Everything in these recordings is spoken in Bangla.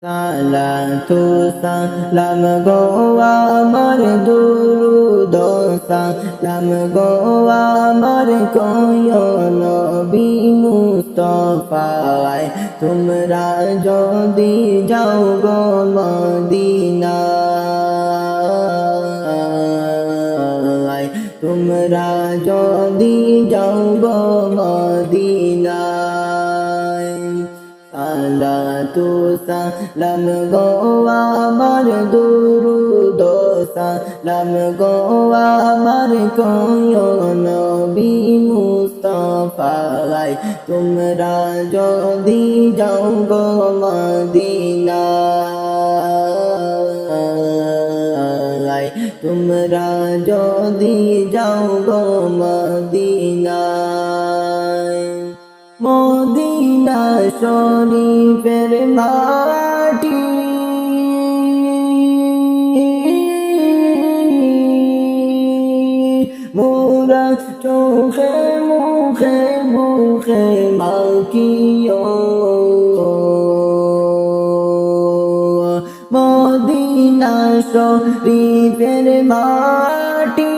সালাতু সালাম গো আমার দুরুদ সালাম গো আমার কোয় নবী মুস্তাফায় তোমরা যদি যাও গো মদিনায় তোমরা যদি যাও গো মদিনায় সালাতু সালাম গো আমার দুরুদ সালাম গো আমার কোয় নবী মুস্তাফায় তোমরা যদি যাও গো মদিনায় তোমরা যদি যাও গো মদিনায় মদিনা শরীফের মাটি মোরা চোখে মুখে মুখে মাখিও মদিনা শরীফের মাটি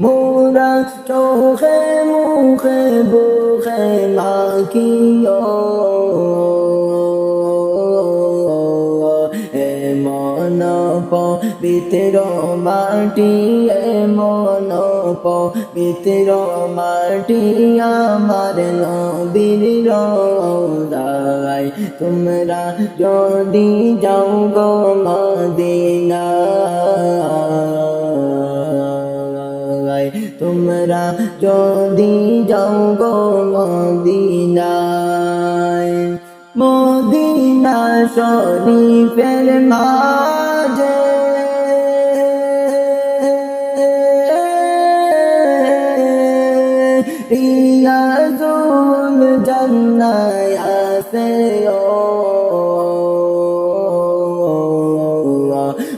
মোরা চোখে মুখে বুকে মাখিও এমন পবিত্র মাটি এমন পবিত্র মাটি আমার নবীর রওজায় তোমরা যদি যাও গো মদিনায় তোমরা যদি যাও গো মদিনায় মদিনা শরীফের মাঝে রিয়াজুল জান্নাত আছে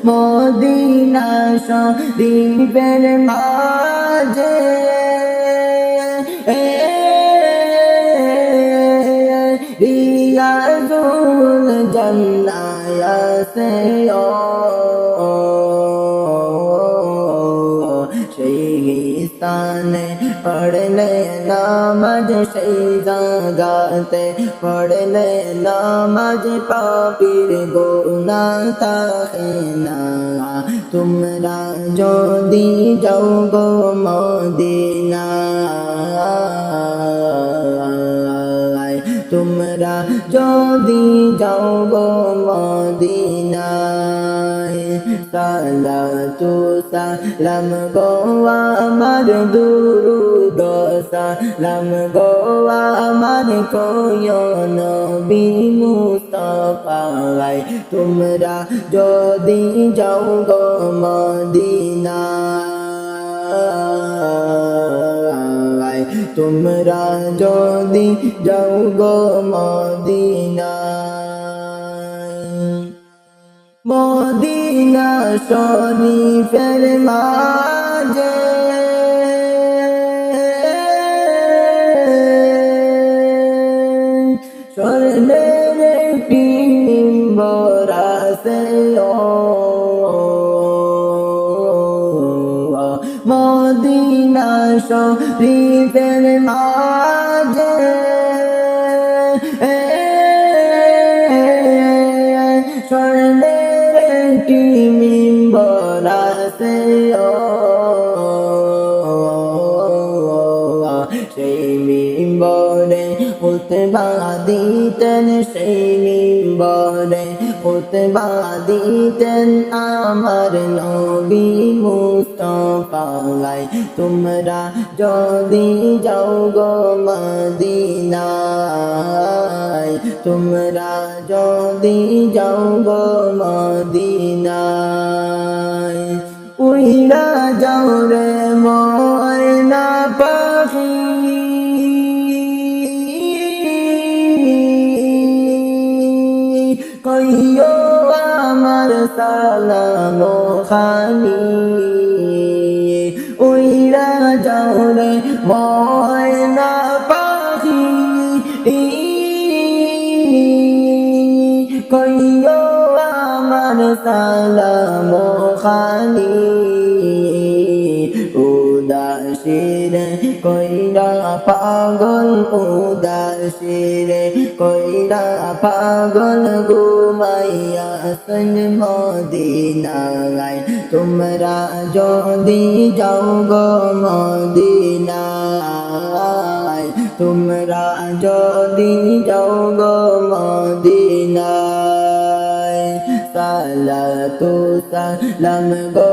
মদিনা শরীফের মাঝে রিয়াজুল জান্নাত আছে সেই স্থানে পড়লে নামাজ সেই জাগাতে পড়লে নামাজ পাপীর গুনাহ থাকে না তোমরা যদি যাও গো মদিনায় তোমরা যদি যাও গো মদিনায় সালাতু সালাম গো আমার দুরুদ সালাম গো আমার কোয় নবী মুস্তাফায় তোমরা যদি যাও গো মদিনায় তোমরা যদি যাও গো মদিনায় মদিনা শরীফের মাঝে স্বর্ণের একটি মিম্বর আছে মদিনা শরীফের মাঝে স্বর্ণের একটি মিম্বর আছে সেই মিম্বরে খুতবা দিতেন সেই মিম্বরে খুতবা দিতেন আমার নবী মুস্তাফায় তোমরা যদি যাও গো মদিনায় তোমরা যদি যাও গো মদিনায় উইরা যাও রে ময়না পাখি কইও আমার সালাম খানি উইরা যাও রে ময়না পাখি কইও আমার সালাম খানি উদাসীরে কইরা পাগল উদাসীরে কইরা পাগল ঘুমাইয়া সন মদিনায় তোমরা যদি যাও গো মদিনায় তোমরা যদি যাও গো মদিনায় সালাতু সালাম গো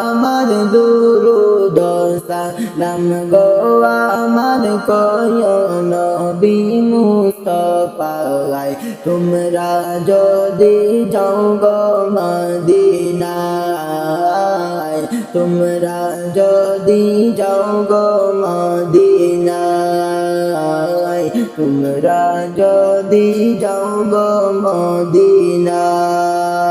আমার দুরুদ সালাম গো আমার কয় নবী মুস্তাফায় তোমরা যদি যাও গো মদিনায় তোমরা যদি যাও গো মদিনায় তোমরা যদি যাও গো মদিনায়